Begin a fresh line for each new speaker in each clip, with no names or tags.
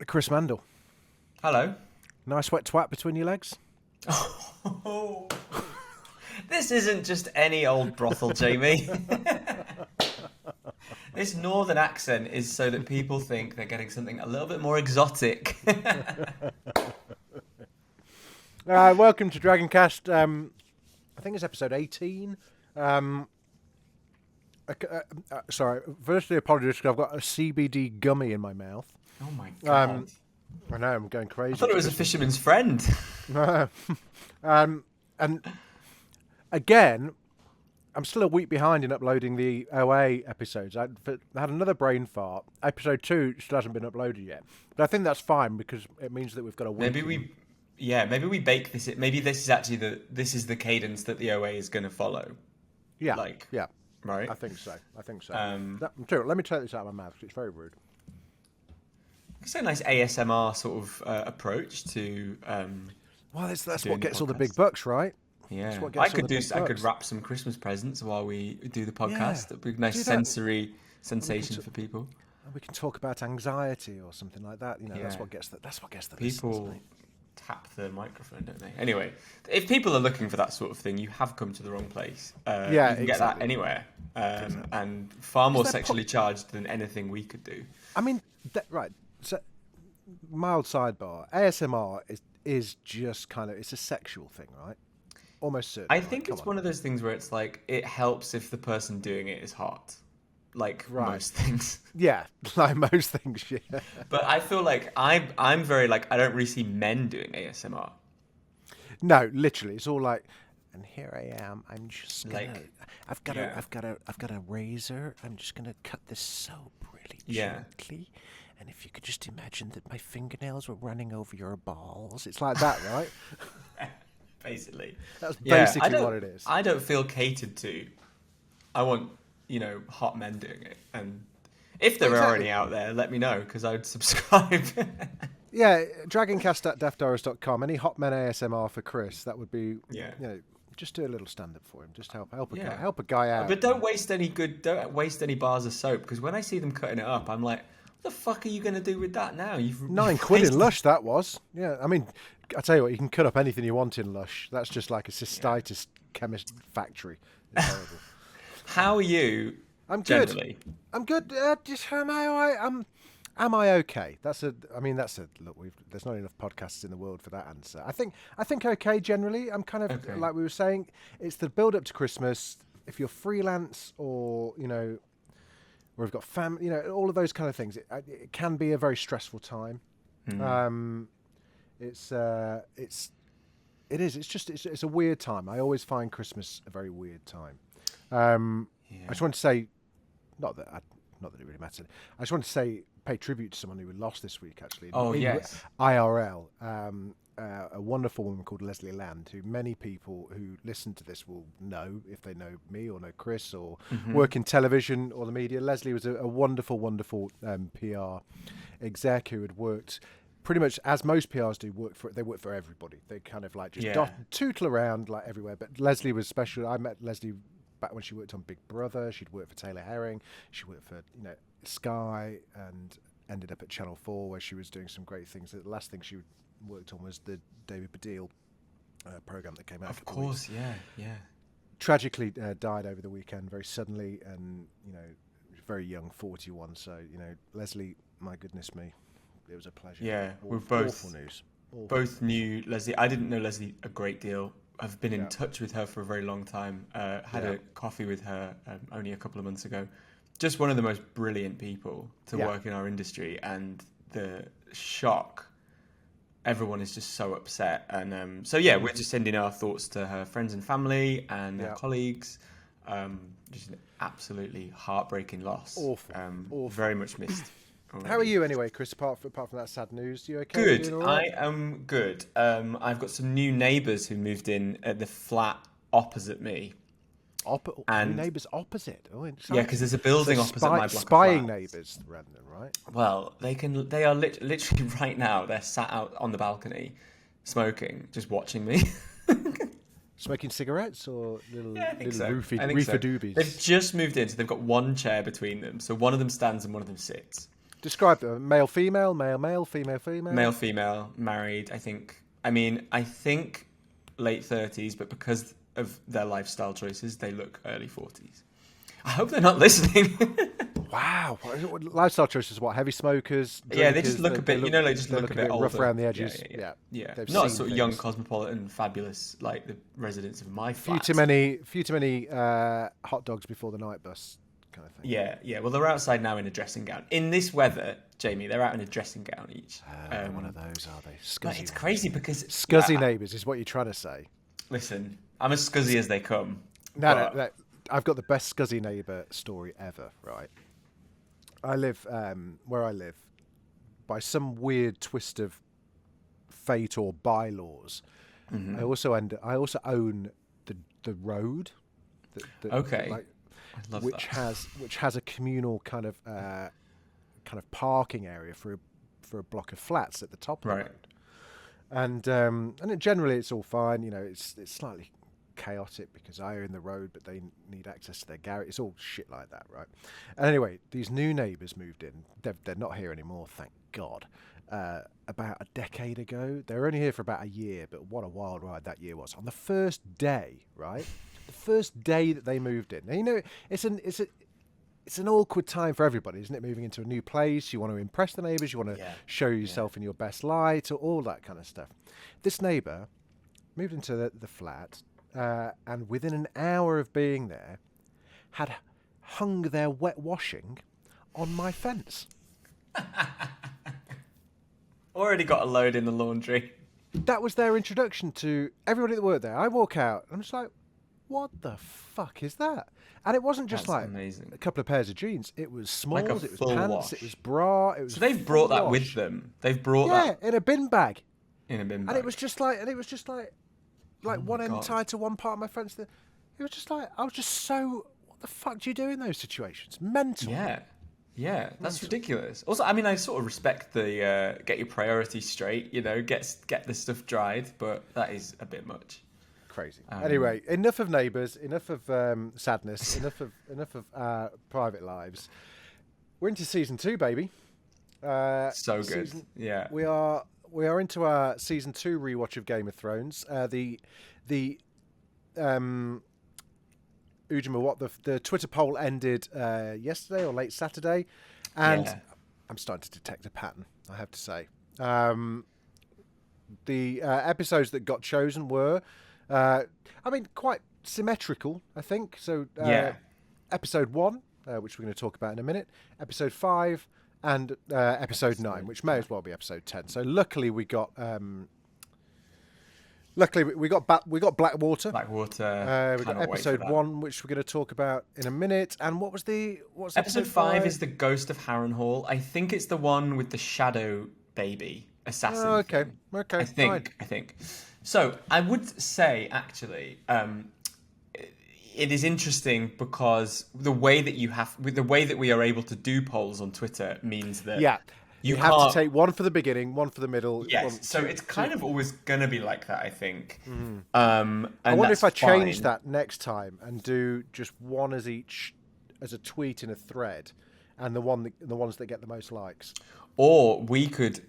Chris Mandle.
Hello.
Nice wet twat between your legs?
Oh, this isn't just any old brothel, Jamie. This northern accent is so that people think they're getting something a little bit more exotic.
Welcome to Dragoncast. I think it's episode 18. Sorry, firstly, apologies because I've got a CBD gummy in my mouth.
Oh my god.
I know, I'm going crazy.
I thought it was a fisherman's friend.
And again, I'm still a week behind in uploading the OA episodes. I had another brain fart. Episode 2 still hasn't been uploaded yet. But I think that's fine because it means that we've got a week.
Maybe we bake this. Maybe this is actually the cadence that the OA is going to follow.
Yeah.
Yeah. Right?
I think so. Let me take this out of my mouth because it's very rude.
It's a nice ASMR sort of approach to.
Well, that's what gets all the big bucks, right?
Yeah, I could wrap some Christmas presents while we do the podcast. It'd be a nice sensory sensation for people.
We can talk about anxiety or something like that. You know, that's what gets the
people.
Listeners,
tap the microphone, don't they? Anyway, if people are looking for that sort of thing, you have come to the wrong place. You can get that anywhere, and far more sexually charged than anything we could do.
I mean, right. So, mild sidebar. ASMR is just kind of, it's a sexual thing, right? Almost certainly.
I think it's one of those things where it's like it helps if the person doing it is hot. Like most things.
Yeah, like most things, yeah.
But I feel like I'm very like I don't really see men doing ASMR.
No, literally, it's all like, and here I am. I'm just gonna.
Like,
I've got a razor. I'm just gonna cut this soap really gently. And if you could just imagine that my fingernails were running over your balls, it's like that, right?
Basically,
that's basically what it is.
I don't feel catered to. I want hot men doing it, and if there are any out there, let me know because I would subscribe.
Yeah, Dragoncast@daftdoris.com. Any hot men ASMR for Chris? That would be just do a little stand up for him. Just help a guy out.
But don't waste any bars of soap because when I see them cutting it up, I'm like, what the fuck are you going to do with that now? You've
£9 in Lush, that was. Yeah, I mean, I tell you what, you can cut up anything you want in Lush. That's just like a cystitis chemist factory. It's horrible.
How are you?
I'm
generally?
Good. I'm good. Just am I all right? Am I okay? There's not enough podcasts in the world for that answer. I think okay generally. I'm kind of like we were saying. It's the build up to Christmas. If you're freelance or or we've got family, all of those kind of things. It can be a very stressful time. It's a weird time. I always find Christmas a very weird time. I just want to say, not that it really matters. I just want to pay tribute to someone who we lost this week. Actually, IRL, a wonderful woman called Leslie Land, who many people who listen to this will know if they know me or know Chris or work in television or the media. Leslie was a wonderful, wonderful PR exec who had worked. Pretty much, as most PRs do, they work for everybody. They kind of like just tootle around like everywhere. But Leslie was special. I met Leslie back when she worked on Big Brother. She'd worked for Taylor Herring. She worked for Sky and ended up at Channel 4 where she was doing some great things. The last thing she worked on was the David Baddiel program that came out.
Of course, yeah.
Tragically died over the weekend very suddenly, and very young, 41. So Leslie, my goodness me. It was a pleasure.
Yeah,
awful news.
Both knew Leslie. I didn't know Leslie a great deal. I've been in touch with her for a very long time. Had a coffee with her only a couple of months ago. Just one of the most brilliant people to work in our industry, and the shock. Everyone is just so upset, and we're just sending our thoughts to her friends and family and her colleagues. Just an absolutely heartbreaking loss.
Awful.
Very much missed. Already.
How are you anyway, Chris, apart from that sad news? You okay?
Good. I am good. I've got some new neighbours who moved in at the flat opposite me.
Neighbours opposite? Oh,
yeah, because there's a building opposite my block.
Spying neighbours, Brandon, right?
Well, they are literally right now, they're sat out on the balcony smoking, just watching me.
Smoking cigarettes or little
so.
reefer doobies?
They've just moved in, so they've got one chair between them. So one of them stands and one of them sits.
Describe them. Male, female, male, male, female, female.
Male, female, married. I think late 30s, but because of their lifestyle choices, they look early 40s. I hope they're not listening.
Wow. Lifestyle choices, what? Heavy smokers? Drinkers,
yeah, they just look a bit, they just look a bit older.
Rough around the edges.
Yeah. Not sort of young, cosmopolitan, fabulous, like the residents of my flat.
Few too many hot dogs before the night bus kind of thing.
Yeah. Well, they're outside now in a dressing gown. In this weather, Jamie, they're out in a dressing gown each.
One of those, are they? Scuzzy
it's crazy because...
Scuzzy neighbours is what you're trying to say.
Listen, I'm as scuzzy as they come.
No, I've got the best scuzzy neighbour story ever, right? I live, where I live, by some weird twist of fate or bylaws, I also own the road.
Okay.
I love which has a communal kind of parking area for a block of flats at the top of the road. And generally it's all fine. It's slightly chaotic because I own the road, but they need access to their garage. It's all shit like that, right? And anyway, these new neighbours moved in. They're not here anymore, thank God. About a decade ago. They were only here for about a year, but what a wild ride that year was. On the first day, right? The first day that they moved in. Now, it's an awkward time for everybody, isn't it? Moving into a new place, you want to impress the neighbours, you want to show yourself in your best light, or all that kind of stuff. This neighbour moved into the flat, and within an hour of being there, had hung their wet washing on my fence.
Already got a load in the laundry.
That was their introduction to everybody that worked there. I walk out, and I'm just like, what the fuck is that? And it wasn't just amazing. A couple of pairs of jeans. It was smalls, it was pants, wash. It was bra. It was
so they've brought that
wash.
With them. They've brought that
in a bin bag.
And
it was just like one end tied to one part of my fence. It was just like, I was just so, what the fuck do you do in those situations? Mental.
Yeah, that's ridiculous. Also, I mean, I sort of respect the get your priorities straight, get the stuff dried, but that is a bit much.
Crazy. Anyway, enough of neighbours, enough of sadness, enough of private lives. We're into season 2, baby.
So good.
We are into our season 2 rewatch of Game of Thrones. The Twitter poll ended yesterday or late Saturday, and I'm starting to detect a pattern, I have to say. The episodes that got chosen were, quite symmetrical, I think. So, episode 1, which we're going to talk about in a minute, episode 5, and episode 9, which may as well be episode 10. So, luckily we got Blackwater. We got episode 1, which we're going to talk about in a minute. And what's
episode 5 is the Ghost of Harrenhal. I think it's the one with the shadow baby assassin.
Oh, okay.
Thing.
Okay.
I think. So I would say actually, it is interesting because the way that we are able to do polls on Twitter means that
you have to take one for the beginning, one for the middle.
Yes, so it's kind of always going to be like that, I think.
Mm-hmm. I wonder if I change that next time and do just one as a tweet in a thread, and the ones that get the most likes.
Or we could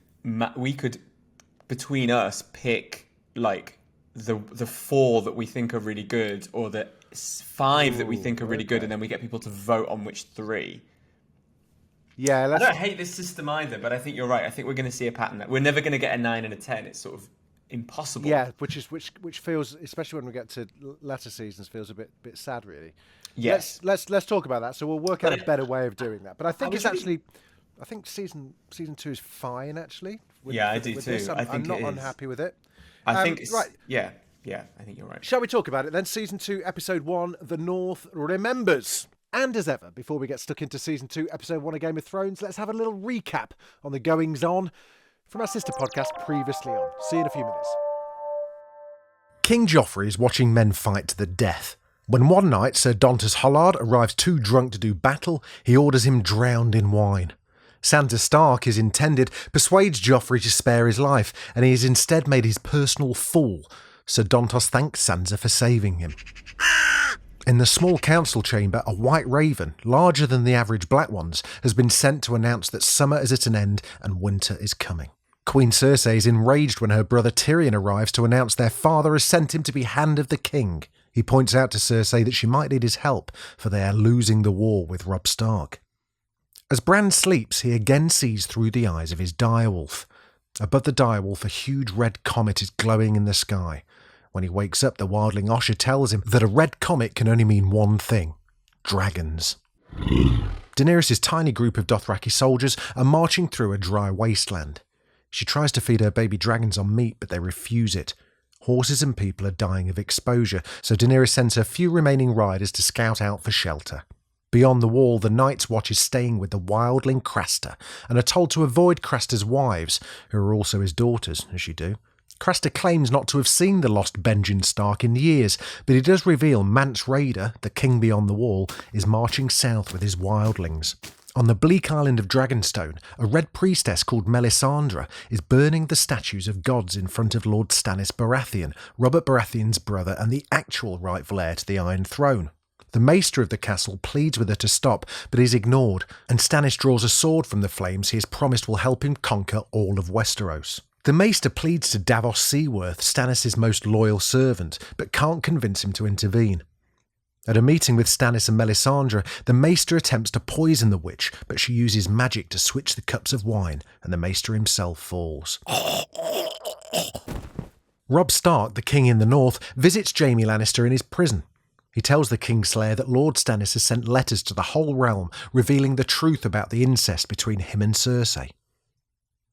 between us pick like the 4 that we think are really good, or the 5 that we think are really good, and then we get people to vote on which 3.
Yeah,
I don't hate this system either, but I think you're right. I think we're going to see a pattern that we're never going to get a 9 and a 10. It's sort of impossible.
Yeah, which feels, especially when we get to latter seasons, feels a bit sad, really.
Yes.
Let's talk about that. So we'll work out a better way of doing that. But I think I think season 2 is fine, actually.
I do too.
I'm not unhappy with it.
I think it's right. Yeah, I think you're right.
Shall we talk about it then? Season 2, episode 1, The North Remembers. And as ever, before we get stuck into season 2, episode 1 of Game of Thrones, let's have a little recap on the goings-on from our sister podcast previously on. See you in a few minutes. King Joffrey is watching men fight to the death. When one night Sir Dontas Hollard arrives too drunk to do battle, he orders him drowned in wine. Sansa Stark, his intended, persuades Joffrey to spare his life, and he is instead made his personal fool. Sir Dontas thanks Sansa for saving him. In the small council chamber, a white raven, larger than the average black ones, has been sent to announce that summer is at an end and winter is coming. Queen Cersei is enraged when her brother Tyrion arrives to announce their father has sent him to be Hand of the King. He points out to Cersei that she might need his help, for they are losing the war with Robb Stark. As Bran sleeps, he again sees through the eyes of his direwolf. Above the direwolf, a huge red comet is glowing in the sky. When he wakes up, the wildling Osha tells him that a red comet can only mean one thing: dragons. Daenerys' tiny group of Dothraki soldiers are marching through a dry wasteland. She tries to feed her baby dragons on meat, but they refuse it. Horses and people are dying of exposure, so Daenerys sends her few remaining riders to scout out for shelter. Beyond the wall, the Night's Watch is staying with the wildling Craster, and are told to avoid Craster's wives, who are also his daughters, as you do. Craster claims not to have seen the lost Benjen Stark in years, but he does reveal Mance Rayder, the king beyond the wall, is marching south with his wildlings. On the bleak island of Dragonstone, a red priestess called Melisandre is burning the statues of gods in front of Lord Stannis Baratheon, Robert Baratheon's brother and the actual rightful heir to the Iron Throne. The maester of the castle pleads with her to stop, but is ignored, and Stannis draws a sword from the flames he has promised will help him conquer all of Westeros. The maester pleads to Davos Seaworth, Stannis' most loyal servant, but can't convince him to intervene. At a meeting with Stannis and Melisandre, the maester attempts to poison the witch, but she uses magic to switch the cups of wine, and the maester himself falls. Robb Stark, the king in the north, visits Jaime Lannister in his prison. He tells the Kingslayer that Lord Stannis has sent letters to the whole realm, revealing the truth about the incest between him and Cersei.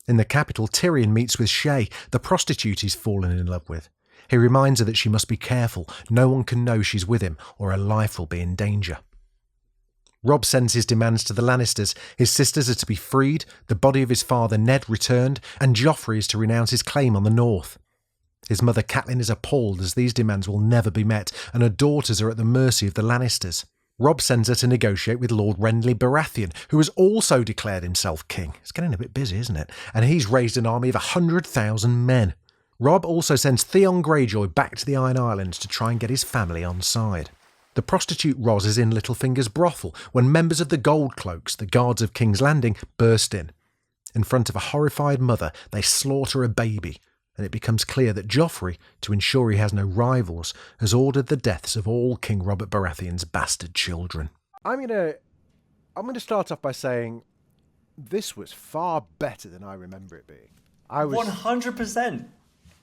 In the capital, Tyrion meets with Shae, the prostitute he's fallen in love with. He reminds her that she must be careful. No one can know she's with him, or her life will be in danger. Robb sends his demands to the Lannisters. His sisters are to be freed, the body of his father Ned returned, and Joffrey is to renounce his claim on the north. His mother Catelyn is appalled as these demands will never be met, and her daughters are at the mercy of the Lannisters. Robb sends her to negotiate with Lord Renly Baratheon, who has also declared himself king. It's getting a bit busy, isn't it? And he's raised an army of 100,000 men. Robb also sends Theon Greyjoy back to the Iron Islands to try and get his family on side. The prostitute Ros is in Littlefinger's brothel when members of the Gold Cloaks, the guards of King's Landing, burst in. In front of a horrified mother, they slaughter a baby, and it becomes clear that Joffrey, to ensure he has no rivals, has ordered the deaths of all King Robert Baratheon's bastard children. I'm gonna start off by saying this was far better than I remember it being.
100%.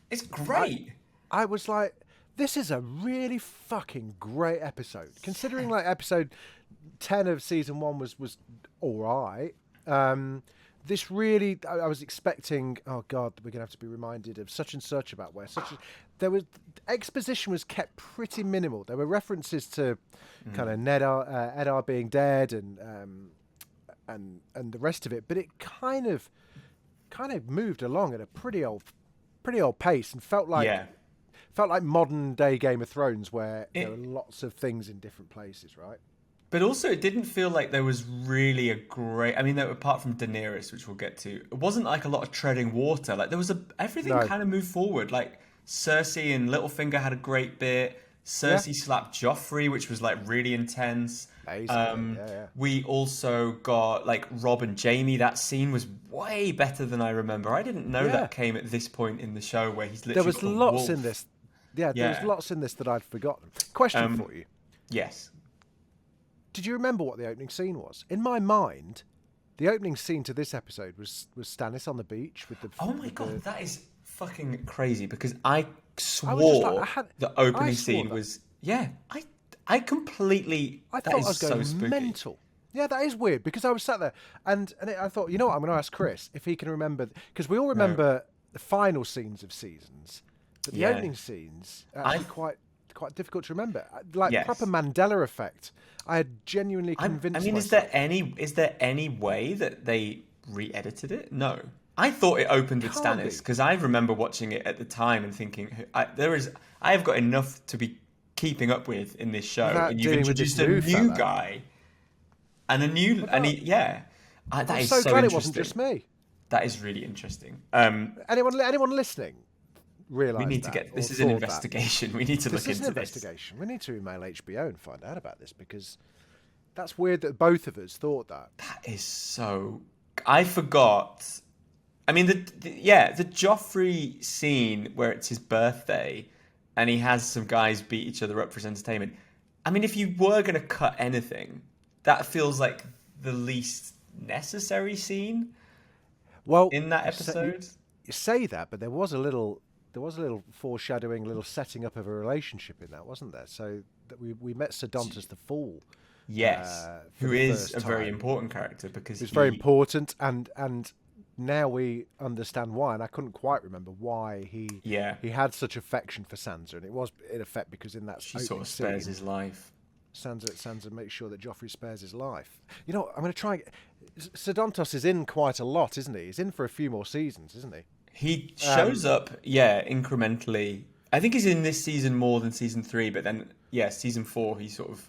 It's great.
I was like, this is a really fucking great episode. Considering like episode 10 of season 1 was all right. This really, I was expecting, oh God, we're going to have to be reminded of such and such about where exposition was kept pretty minimal. There were references to kind of Eddard being dead and the rest of it, but it kind of moved along at a pretty old pace and felt like modern day Game of Thrones where there were lots of things in different places, right?
But also, it didn't feel like there was really a great... I mean, apart from Daenerys, which we'll get to, it wasn't like a lot of treading water. Like, there was everything kind of moved forward. Like, Cersei and Littlefinger had a great bit. Cersei slapped Joffrey, which was, like, really intense. We also got, like, Robb and Jaime. That scene was way better than I remember. I didn't know that came at this point in the show where he's literally
There was lots in this. There was lots in this that I'd forgotten. Question for you.
Yes.
Did you remember what the opening scene was? In my mind, the opening scene to this episode was Stannis on the beach with the...
Oh my God, that is fucking crazy because I swore the opening scene was... Yeah, I completely...
I thought I was going so mental. Yeah, that is weird because I was sat there and I thought, you know what, I'm going to ask Chris if he can remember... Because we all remember the final scenes of seasons, but the opening scenes are actually quite difficult to remember. Like proper Mandela effect. I had genuinely convinced myself.
I mean, is there any way that they re-edited it? No. I thought it opened with Stannis because I remember watching it at the time and thinking, I have got enough to be keeping up with in this show, and you've introduced a new guy and a new, that is so glad
it wasn't just me.
That is really interesting.
Anyone listening? realised
We need
that.
to get this is an investigation. We need to look into this.
This is an investigation. We need to email HBO and find out about this, because that's weird that both of us thought that.
That is so. I forgot. I mean, the Joffrey scene where it's his birthday and he has some guys beat each other up for his entertainment. I mean, if you were going to cut anything, that feels like the least necessary scene.
Well,
in that episode,
you say that, but there was a little foreshadowing, a little setting up of a relationship in that, wasn't there? So that we met Sedontus the Fool.
Yes, who is a very important character because
he's very important, and now we understand why. And I couldn't quite remember why he had such affection for Sansa, and it was in effect because in that
she sort of spares his life.
Sansa makes sure that Joffrey spares his life. You know, I'm going to try. Sedontos is in quite a lot, isn't he? He's in for a few more seasons, isn't he?
He shows up, incrementally. I think he's in this season more than season 3, but then, season 4, he sort of.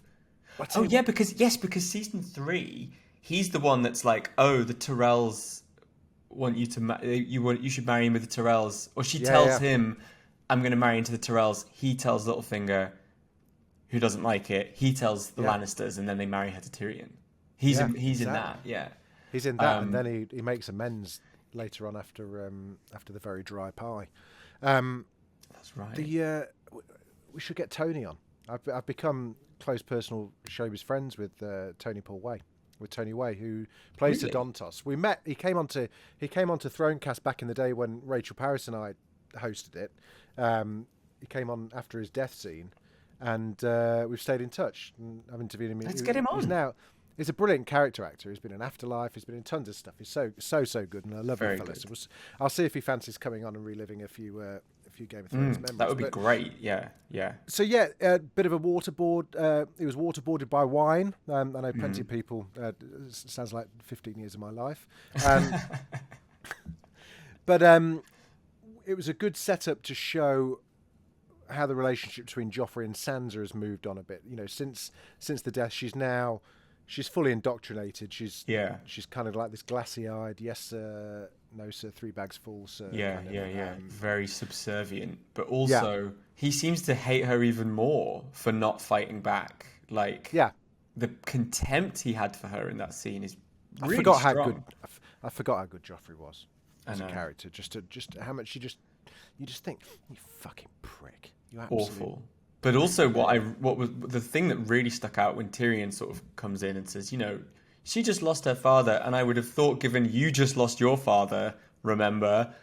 Because season 3, he's the one that's like, oh, the Tyrells want you to you should marry him with the Tyrells, or she tells him, I'm going to marry into the Tyrells. He tells Littlefinger, who doesn't like it. He tells the Lannisters, and then they marry her to Tyrion. He's in that,
He's in that, and then he makes amends later on after the very dry pie.
That's right.
We should get Tony on. I've become close personal showbiz friends with Tony Way, who plays Sedontos. We met. He came onto Thronecast back in the day when Rachel Parris and I hosted it. He came on after his death scene, and we've stayed in touch. And I've interviewed him.
Let's get him on.
He's a brilliant character actor. He's been in Afterlife. He's been in tons of stuff. He's so good, and I love him. I'll see if he fancies coming on and reliving a few Game of Thrones memories.
That would be great. Yeah.
So a bit of a waterboard. He was waterboarded by wine. I know plenty of people. Sounds like 15 years of my life. But it was a good setup to show how the relationship between Joffrey and Sansa has moved on a bit. You know, since the death, she's fully indoctrinated. She's kind of like this glassy-eyed, yes sir, no sir, 3 bags full sir.
Very subservient, but also he seems to hate her even more for not fighting back. Like, the contempt he had for her in that scene is really strong.
I forgot how good Joffrey was as a character. Just how much you just think, you fucking prick. You
awful. But also, what was the thing that really stuck out when Tyrion sort of comes in and says, you know, she just lost her father, and I would have thought, given you just lost your father, remember,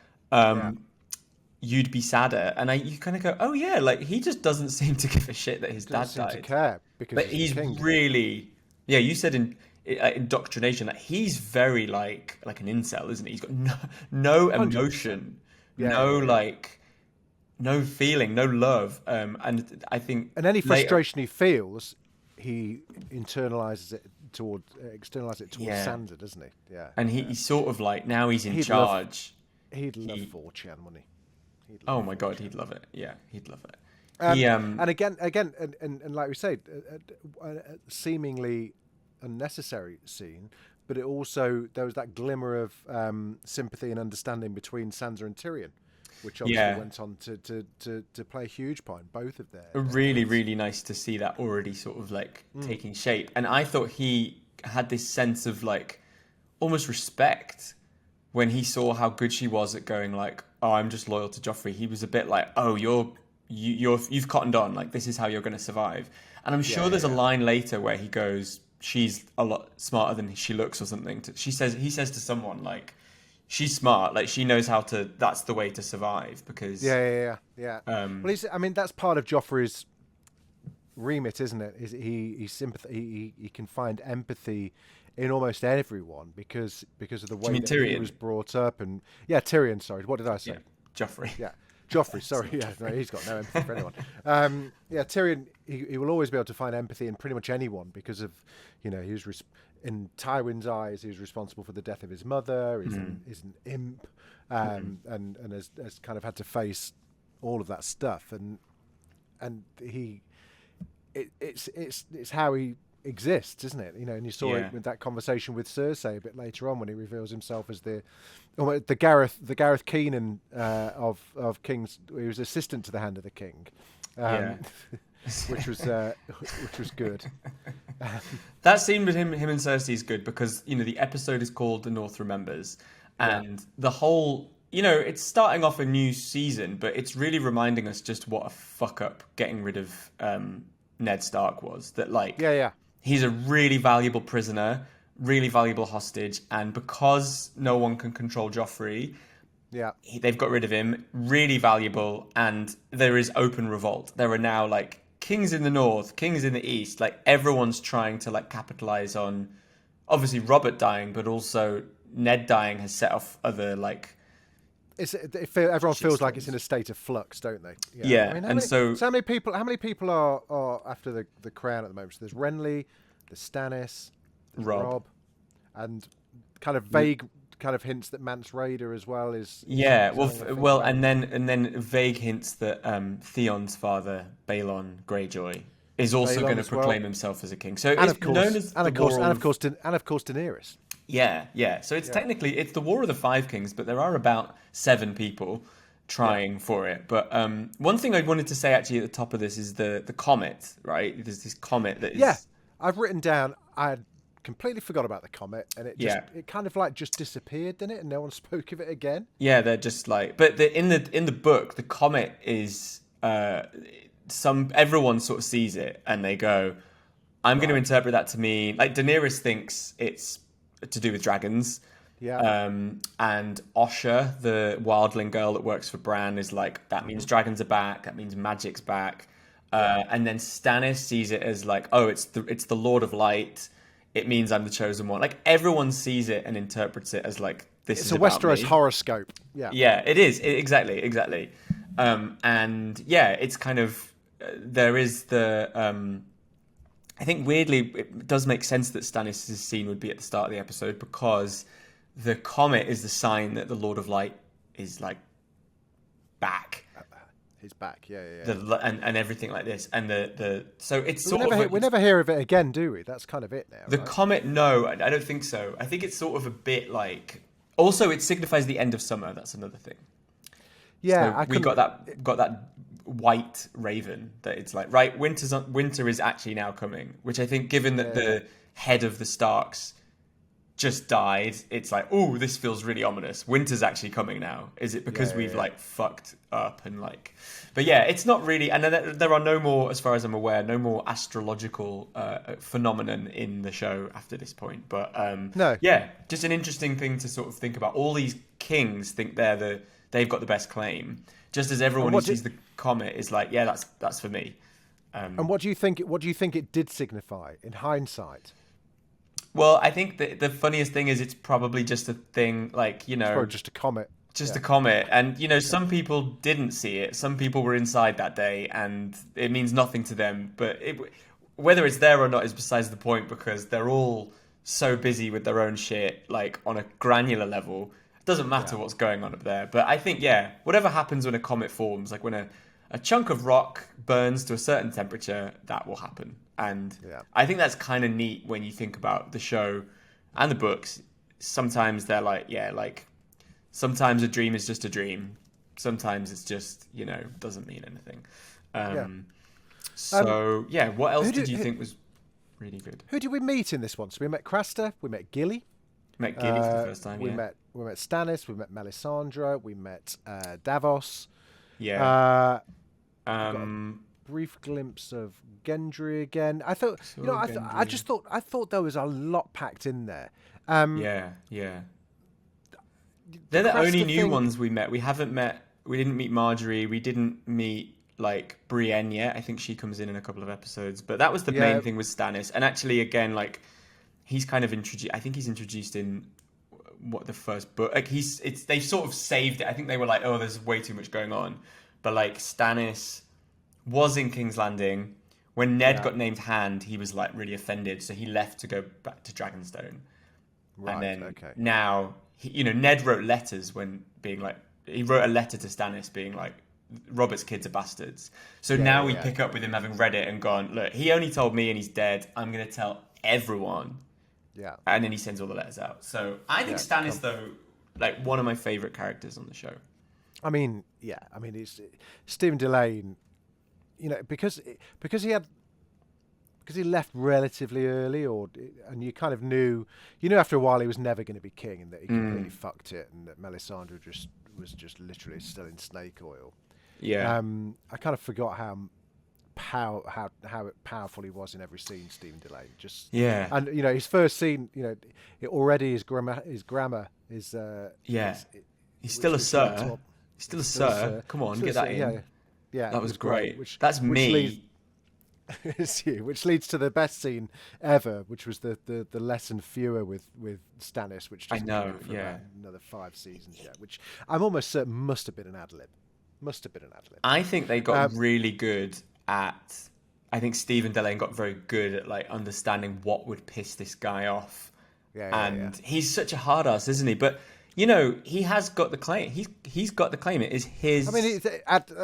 you'd be sadder. And you kind of go, oh yeah, like he just doesn't seem to give a shit that his dad died.
To care because
but he's really, you said in indoctrination that he's very like an incel, isn't he? He's got no emotion, no feeling, no love, and I think.
And any frustration he feels, he externalizes it towards Sansa, doesn't he? Yeah.
And he's sort of like, now he's in charge.
He'd love 4chan, wouldn't he?
Oh my God, he'd love it. Yeah, he'd love it.
And again, and like we said, a seemingly unnecessary scene, but there was that glimmer of sympathy and understanding between Sansa and Tyrion, which obviously went on to play a huge part in both of their.
Really, really nice to see that already sort of like taking shape. And I thought he had this sense of like almost respect when he saw how good she was at going like, oh, I'm just loyal to Joffrey. He was a bit like, oh, you've cottoned on, like this is how you're going to survive. And I'm sure there's a line later where he goes, she's a lot smarter than she looks or something. He says to someone like, she's smart, like she knows how to. That's the way to survive because.
Yeah. Well, that's part of Joffrey's remit, isn't it? Is he can find empathy in almost everyone because of the way that he was brought up. And Tyrion. Sorry, what did I say?
Joffrey.
Yeah. Joffrey, sorry, no, he's got no empathy for anyone. Tyrion, he will always be able to find empathy in pretty much anyone because of, he was in Tywin's eyes, he was responsible for the death of his mother. He's an imp, and has kind of had to face all of that stuff, and it's how he exists, isn't it? And you saw it with that conversation with Cersei a bit later on when he reveals himself as the Gareth Keenan of King's. He was assistant to the Hand of the King, which was good.
That scene with him and Cersei is good because the episode is called The North Remembers, and the whole. It's starting off a new season, but it's really reminding us just what a fuck up getting rid of Ned Stark was. That he's a really valuable prisoner, really valuable hostage, and because no one can control Joffrey, they've got rid of him. Really valuable, and there is open revolt. There are now kings in the north, kings in the east. Everyone's trying to capitalize on, obviously Robert dying, but also Ned dying has set off other
everyone feels like it's in a state of flux, don't they?
Yeah. How
many people are after the crown at the moment? So there's Renly, there's Stannis, there's Robb, and kind of vague kind of hints that Mance Rayder as well is.
And then vague hints that Theon's father, Balon Greyjoy, is also going to proclaim himself as a king. So it's known as
and of course Daenerys.
Yeah. So it's technically it's the War of the Five Kings, but there are about 7 people trying for it. But one thing I wanted to say actually at the top of this is the comet, right? There's this comet that is.
Yeah, I've written down. I completely forgot about the comet, and it kind of just disappeared, didn't it? And no one spoke of it again.
Yeah, they're just but in the book, the comet is everyone sort of sees it and they go, I'm going to interpret that to mean Daenerys thinks it's to do with dragons. Yeah. And Osha, the wildling girl that works for Bran, is that means dragons are back. That means magic's back. And then Stannis sees it as it's the Lord of Light. It means I'm the chosen one. Everyone sees it and interprets it as this. It's
a Westeros horoscope. Yeah.
Yeah, it is exactly. And it's kind of there is the. I think weirdly it does make sense that Stannis' scene would be at the start of the episode because the comet is the sign that the Lord of Light is back.
He's back, yeah.
And everything like this, and so it's
we never hear of it again, do we? That's kind of it now.
The comet, no, I don't think so. I think it's sort of a bit also it signifies the end of summer. That's another thing.
Yeah,
so we got that white raven that it's right. Winter is actually now coming, which I think, given that the head of the Starks just died, it's oh, this feels really ominous. Winter's actually coming now. Is it because we've fucked up and but it's not really. And there are no more, as far as I'm aware, no more astrological phenomenon in the show after this point. But
no,
just an interesting thing to sort of think about. All these kings think they've got the best claim, just as everyone who sees the comet is that's for me.
And what do you think? What do you think it did signify in hindsight?
Well, I think the funniest thing is it's probably just a thing it's
probably just a comet.
Just a comet. And, some people didn't see it. Some people were inside that day and it means nothing to them. But whether it's there or not is besides the point because they're all so busy with their own shit, on a granular level. It doesn't matter what's going on up there. But I think, whatever happens when a comet forms, when a chunk of rock burns to a certain temperature, that will happen. And I think that's kind of neat when you think about the show and the books. Sometimes they're sometimes a dream is just a dream. Sometimes it's just, doesn't mean anything. What else did you think was really good?
Who did we meet in this one? So we met Craster, we met Gilly.
Met Gilly for the first time,
we met Stannis, we met Melisandre, we met Davos.
Yeah.
Brief glimpse of Gendry again. I thought, I thought there was a lot packed in there.
Yeah. They're the only new ones we met. We didn't meet Marjorie. We didn't meet Brienne yet. I think she comes in a couple of episodes. But that was the main thing with Stannis. And actually, again, he's kind of introduced. I think he's introduced in the first book. They sort of saved it. I think they were oh, there's way too much going on. But Stannis was in King's Landing. When Ned got named Hand, he was really offended, so he left to go back to Dragonstone. Right. And then now, Ned wrote letters when being he wrote a letter to Stannis being Robert's kids are bastards. So now we pick up with him having read it and gone, look, he only told me and he's dead. I'm going to tell everyone.
Yeah.
And then he sends all the letters out. So I think Stannis, though, like one of my favourite characters on the show.
I mean, it's Stephen Delane, because he left relatively early, and you kind of knew after a while he was never going to be king, and that he completely fucked it, and that Melisandre was just literally still in snake oil.
Yeah.
I kind of forgot how powerful he was in every scene, Stephen Delane. And his first scene, his grammar is
he's still a sir. He's still a sir. Come on, get that in.
Yeah,
that was great. That's me.
Which leads to the best scene ever, which was the lesson fewer with Stannis, which
I know,
another 5 seasons yet, which I'm almost certain must have been an ad-lib.
I think they got really good at. I think Stephen Delane got very good at like understanding what would piss this guy off, he's such a hard ass, isn't he? But he has got the claim. He's got the claim. It is his.
I mean,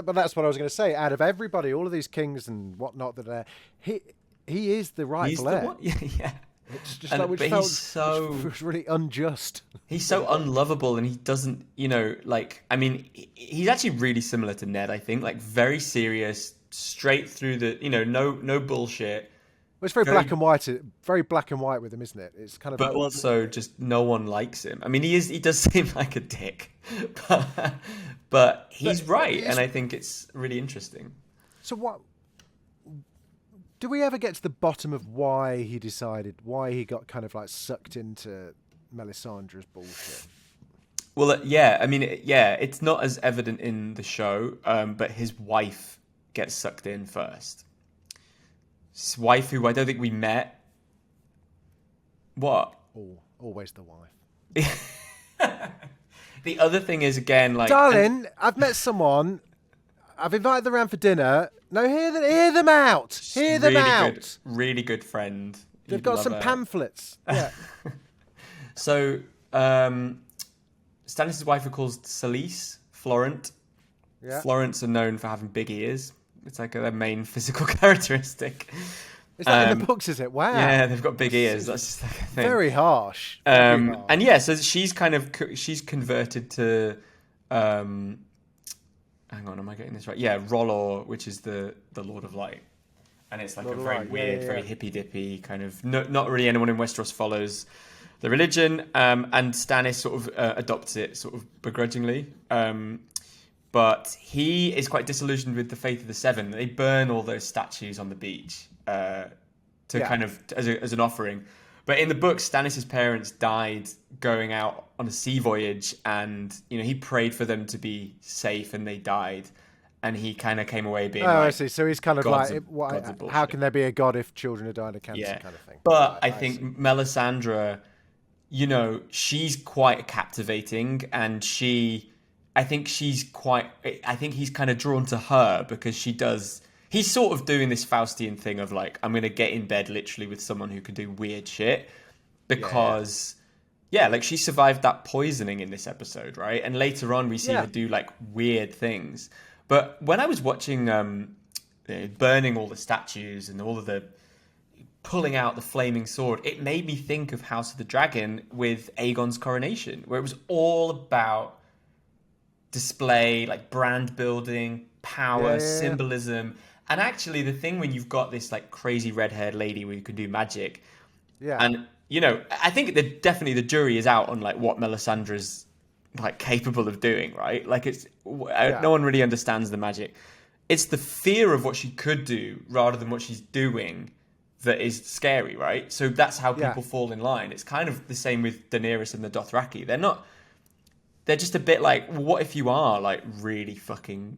but that's what I was going to say. Out of everybody, all of these kings and whatnot that are, he is the rightful heir.
Yeah.
It's just which was really unjust.
He's so unlovable, and he doesn't, I mean, he's actually really similar to Ned. I think, like, very serious, straight through the, no bullshit.
Well, it's very black and white. Very black and white with him, isn't it? It's kind of.
But also, just no one likes him. I mean, he does seem like a dick, but he's right, and I think it's really interesting.
So what? Do we ever get to the bottom of why he got kind of like sucked into Melisandre's bullshit?
Well, I mean, it's not as evident in the show, but his wife gets sucked in first. His wife, who I don't think we met. What?
Always the wife.
The other thing is, again, like...
Darling, I've met someone. I've invited them around for dinner. No, hear them out. Hear them out.
Really good friend.
They've got some pamphlets. Yeah.
So, Stannis' wife are called Selyse, Florent.
Yeah.
Florents are known for having big ears. It's like their main physical characteristic.
Is that in the books, is it? Wow.
Yeah, they've got big ears. That's just like a thing.
Very harsh.
And so she's converted to... hang on, am I getting this right? Yeah, R'hllor, which is the Lord of Light. And it's like a very weird, very hippy-dippy kind of... Not really anyone in Westeros follows the religion. And Stannis sort of adopts it sort of begrudgingly. But he is quite disillusioned with the faith of the Seven. They burn all those statues on the beach kind of as an offering. But in the book, Stannis' parents died going out on a sea voyage, and he prayed for them to be safe, and they died. And he kind of came away being
I see. So he's kind of how can there be a god if children are dying of cancer kind of thing?
But I think Melisandre, she's quite captivating, and I think he's kind of drawn to her because she does... He's sort of doing this Faustian thing of like, I'm going to get in bed literally with someone who can do weird shit because, like she survived that poisoning in this episode, right? And later on we see her do like weird things. But when I was watching burning all the statues and all of the pulling out the flaming sword, it made me think of House of the Dragon with Aegon's coronation, where it was all about display, like brand building, power, symbolism. And actually, the thing when you've got this like crazy red-haired lady where you can do magic, and I think that definitely the jury is out on like what Melisandre's like capable of doing, right? Like no one really understands the magic. It's the fear of what she could do rather than what she's doing that is scary, right? So that's how people fall in line. It's kind of the same with Daenerys and the Dothraki. They're just a bit like, what if you are like really fucking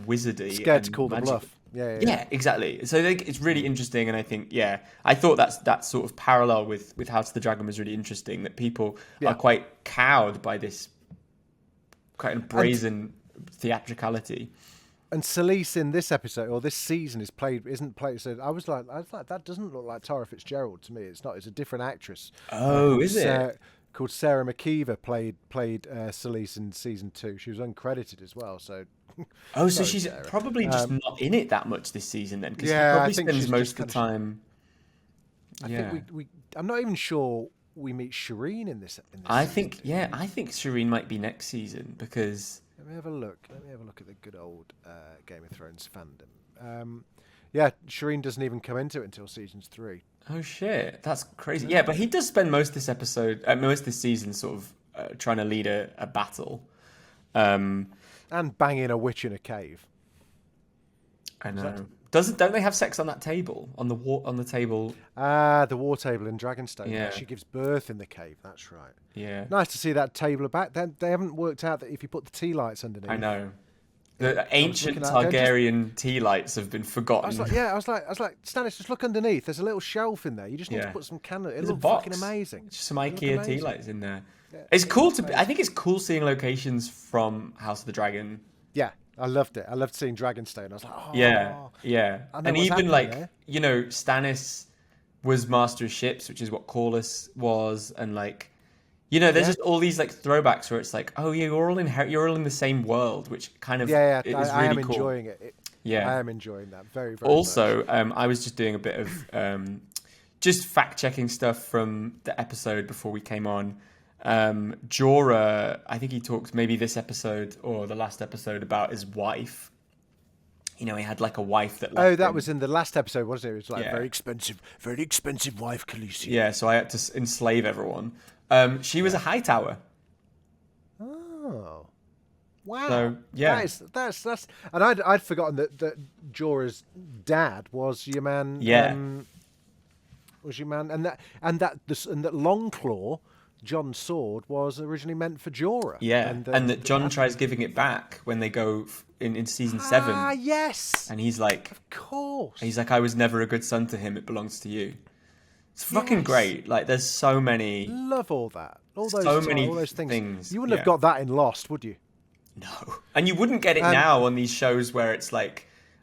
wizardy,
scared to call the bluff?
Yeah, exactly. So I think it's really interesting, and I think I thought that sort of parallel with House of the Dragon was really interesting. That people are quite cowed by this kind of brazen theatricality.
And Selyse in this episode or this season isn't played. So I was like, that doesn't look like Tara Fitzgerald to me. It's not. It's a different actress.
Oh, is it?
called Sarah McKeever played Celise in season 2. She was uncredited as well. So.
So she's Sarah. Probably just not in it that much this season then, because she
I
think spends most of the time.
I think we. I'm not even sure we meet Shireen in this.
I think Shireen might be next season because.
Let me have a look at the good old Game of Thrones fandom. Shireen doesn't even come into it until season 3.
Oh shit, that's crazy. Yeah, but he does spend most this season sort of trying to lead a battle.
And banging a witch in a cave.
I know. Don't they have sex on that table? On the table?
The war table in Dragonstone.
Yeah.
She gives birth in the cave. That's right.
Yeah.
Nice to see that table back. They haven't worked out that if you put the tea lights underneath.
I know. The ancient Targaryen tea lights have been forgotten.
I was like, Stannis, just look underneath. There's a little shelf in there. You just need to put some candles. It looks fucking amazing.
Just some IKEA tea lights in there. Yeah, it's cool I think it's cool seeing locations from House of the Dragon.
Yeah, I loved it. I loved seeing Dragonstone. I was like,
yeah. And even Stannis was Master of Ships, which is what Corlys was, and there's just all these throwbacks where it's like, oh yeah, you're all in the same world, which kind of is really cool. I am
enjoying it. I am enjoying that very, very
also,
much.
I was just doing a bit of just fact checking stuff from the episode before we came on. Jorah, I think he talked maybe this episode or the last episode about his wife. He had a wife that left
that
him.
was in the last episode, wasn't it? It was very expensive wife, Khaleesi.
Yeah, so I had to enslave everyone. She was a Hightower.
Oh, wow!
So, yeah,
that's and I'd forgotten that Jorah's dad was your man.
Yeah,
and that Longclaw, Jon's sword, was originally meant for Jorah.
Yeah, and that Jon tries giving it back when they go in season 7.
Ah, yes.
And he's like,
of course.
He's like, I was never a good son to him. It belongs to you. It's fucking great. There's so many.
Love all that. All those things. You wouldn't have got that in Lost, would you?
No. And you wouldn't get it now on these shows where it's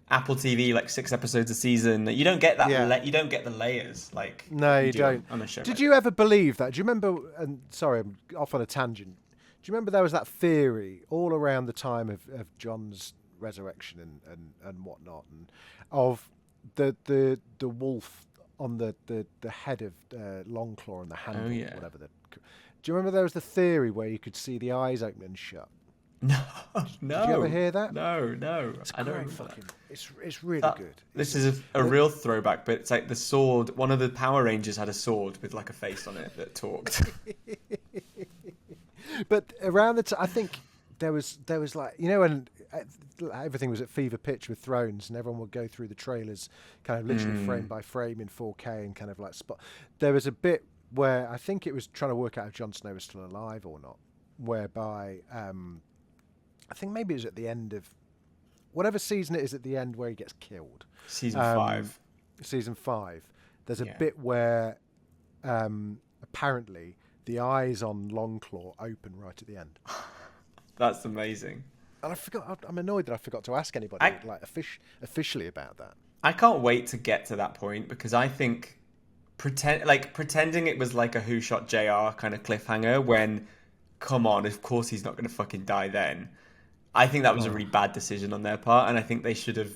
Apple TV, 6 episodes a season. You don't get that. You don't get the layers.
No, you don't.
On a show.
Did you ever believe that? Do you remember? And sorry, I'm off on a tangent. Do you remember there was that theory all around the time of Jon's resurrection and whatnot, and of the wolf on the head of Longclaw and the handle, whatever. Do you remember there was the theory where you could see the eyes open and shut?
No.
Did you ever hear that?
No.
It's
I don't.
It's really good.
This is a real throwback, but it's the sword. One of the Power Rangers had a sword with a face on it that talked.
But around the time, I think there was when everything was at fever pitch with Thrones, and everyone would go through the trailers, kind of literally frame by frame in 4K, and kind of spot. There was a bit where I think it was trying to work out if Jon Snow was still alive or not, whereby I think maybe it was at the end of whatever season it is at the end where he gets killed.
Season 5.
Season 5. There's a bit where apparently the eyes on Longclaw open right at the end.
That's amazing.
And I forgot. I'm annoyed that I forgot to ask anybody officially about that.
I can't wait to get to that point because I think pretending it was a Who Shot JR kind of cliffhanger when, come on, of course he's not going to fucking die then. I think that was a really bad decision on their part, and I think they should have,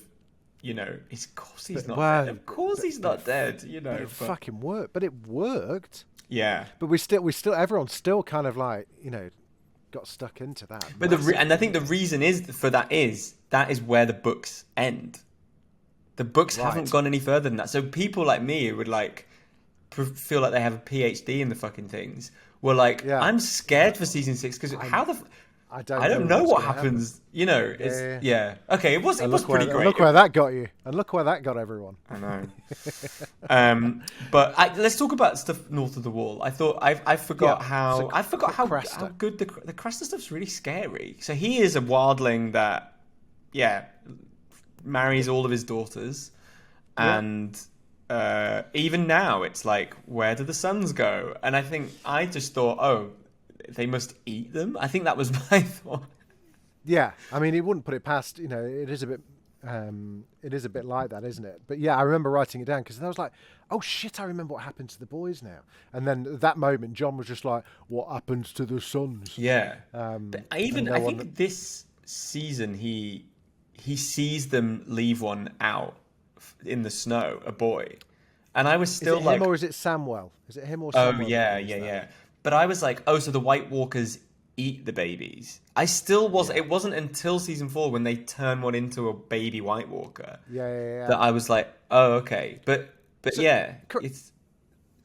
of course he's not dead. Of course he's not dead,
But it fucking worked. But it worked.
Yeah.
But everyone's still kind of got stuck into that.
But and I think the reason that is where the books end. The books haven't gone any further than that. So people like me who would feel like they have a PhD in the fucking things were I'm scared for season 6 because I don't know what happens. Okay, it was pretty great.
Look where that got you, and look where that got everyone.
I know. But let's talk about stuff north of the Wall. I forgot how good the Cresta stuff's really scary. So he is a wildling that marries all of his daughters, and even now it's where do the sons go? And I just thought, they must eat them. I think that was my thought.
Yeah, I mean, he wouldn't put it past. It is a bit It is a bit like that, isn't it? But yeah, I remember writing it down because I was like, oh shit, I remember what happened to the boys now. And then at that moment, John was just like, what happens to the sons?
Yeah. But I think this season he sees them leave one out in the snow, a boy. And I was still
is it him or is it Samwell? Is it him or Samwell?
Oh, yeah. But I was like, so the White Walkers eat the babies. I still wasn't. It wasn't until season 4 when they turn one into a baby White Walker.
Yeah.
That I was like, oh, okay. But so, yeah, it's.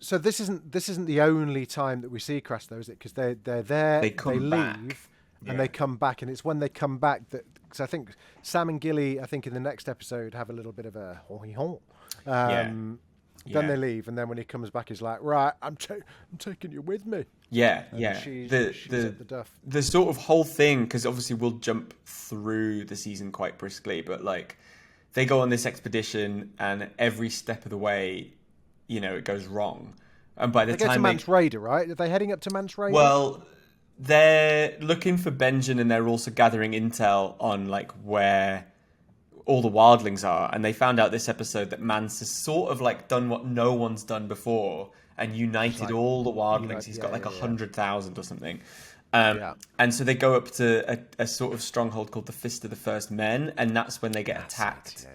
So this isn't the only time that we see Crass, though, is it? Because they're there, they leave, and they come back, and it's when they come back that. Because I think Sam and Gilly, I think in the next episode, have a little bit of a Then they leave, and then when he comes back, he's like, "Right, I'm taking you with me."
Yeah.
She's at the duff.
The sort of whole thing, because obviously we'll jump through the season quite briskly, but like they go on this expedition, and every step of the way, it goes wrong. And by the time
they get to Mance Raider, right? Are they heading up to Mance Raider?
Well, they're looking for Benjen, and they're also gathering intel on like where all the wildlings are, and they found out this episode that Mance has sort of like done what no one's done before and united all the wildlings. He's got like 100,000 or something. And so they go up to a sort of stronghold called the Fist of the First Men, and that's when they get attacked.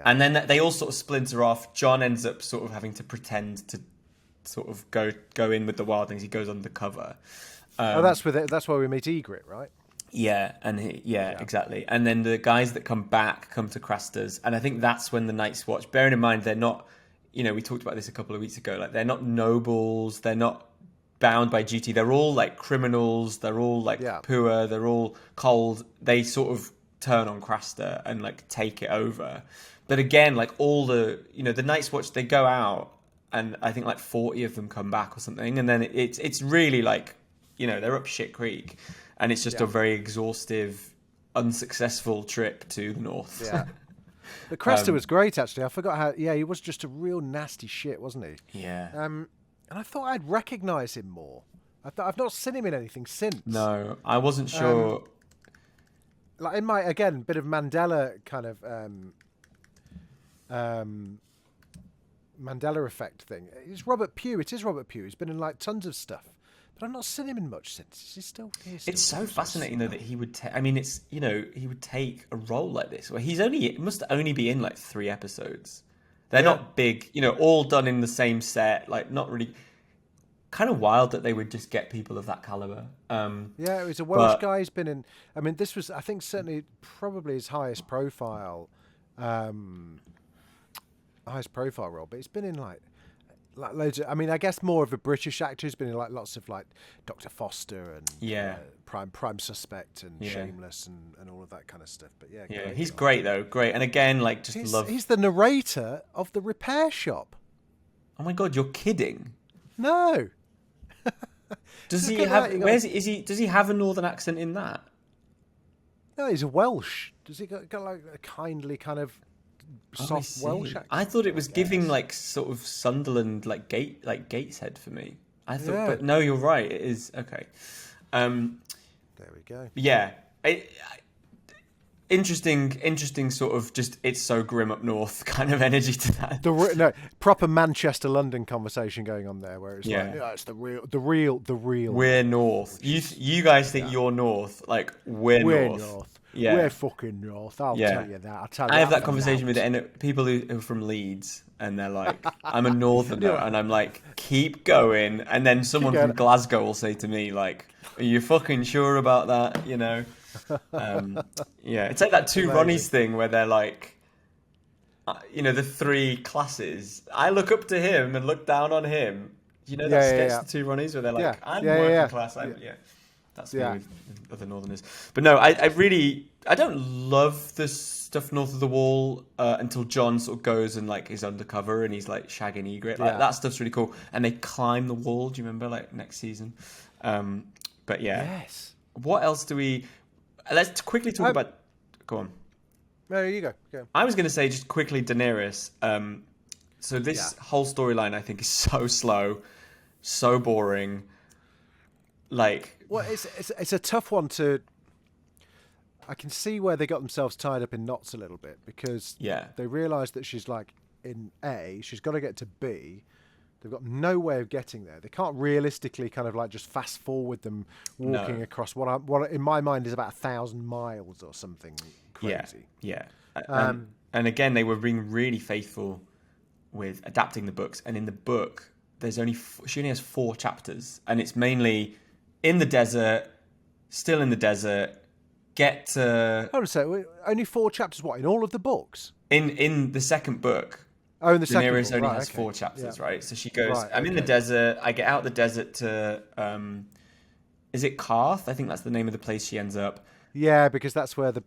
And then they all sort of splinter off. John ends up sort of having to pretend to sort of go in with the wildlings. He goes undercover.
That's where we meet Egret, right?
Yeah, and exactly. And then the guys that come back come to Craster's, and I think that's when the Night's Watch, bearing in mind they're not, we talked about this a couple of weeks ago, like they're not nobles, they're not bound by duty, they're all like criminals, they're all like poor, they're all cold. They sort of turn on Craster and like take it over. But again, like all the, the Night's Watch, they go out, and I think like 40 of them come back or something, and then it's really like, they're up shit creek. And it's just a very exhaustive, unsuccessful trip to the north. Yeah.
But Craster was great, actually. I forgot how... Yeah, he was just a real nasty shit, wasn't he?
Yeah.
And I thought I'd recognise him more. I've not seen him in anything since.
No, I wasn't sure.
Like in my, again, bit of Mandela kind of... Mandela effect thing. It's Robert Pugh. It is Robert Pugh. He's been in like tons of stuff. But I've not seen him in much since. He's still
it's so fascinating though that he would. It's he would take a role like this where must only be in like 3 episodes. They're not big, all done in the same set. Like not really. Kind of wild that they would just get people of that caliber.
Yeah, it was a Welsh guy. He's been in. I mean, this was, I think, certainly probably his highest profile role. But he's been in like loads of, I guess more of a British actor. He's been in like lots of like Dr. Foster and Prime Suspect and Shameless and all of that kind of stuff. But
he's great though, great. And again, like
he's the narrator of The Repair Shop.
Oh my god, you're kidding?
No.
Does he have? Does he have a northern accent in that?
No, he's a Welsh. Does he got like a kindly kind of soft Welsh accent?
I thought it was giving like sort of Sunderland, like Gateshead for me. I thought, but no, you're right. It is okay.
There we go.
Yeah, interesting sort of just it's so grim up north kind of energy to that.
Proper Manchester London conversation going on there, where it's like, it's the real.
We're north. You guys think you're north, like we're north. Yeah.
We're fucking north. I'll tell you that. I
have that conversation with people who are from Leeds, and they're like, I'm a northerner, and I'm like, keep going. And then someone from Glasgow will say to me, like, are you fucking sure about that? It's like that Two Ronnies thing where they're like, the 3 classes. I look up to him and look down on him. That sketch, the Two Ronnies, where they're like, I'm working class. That's me with other northerners. But no, I don't love the stuff north of the wall until John sort of goes and like is undercover and he's like shagging Egret. Like, that stuff's really cool. And they climb the wall. Do you remember like next season? But
yes.
What else do we? Let's quickly talk about. Go on.
There you go.
I was going to say just quickly Daenerys. So this whole storyline I think is so slow, so boring. Like,
well, it's a tough one to. I can see where they got themselves tied up in knots a little bit, because they realise that she's like in A, she's got to get to B. They've got no way of getting there. They can't realistically kind of like just fast forward them walking across what in my mind is about 1,000 miles or something crazy.
Yeah. And again, they were being really faithful with adapting the books. And in the book, she only has 4 chapters, and it's mainly in the desert, still in the desert. Get to...
Hold on a second. Only 4 chapters. What, in all of the books?
In the second book.
Oh, in the second book.
Daenerys only has 4 chapters, right? So she goes, I'm in the desert. I get out the desert to, is it Karth? I think that's the name of the place she ends up.
Yeah, because that's where the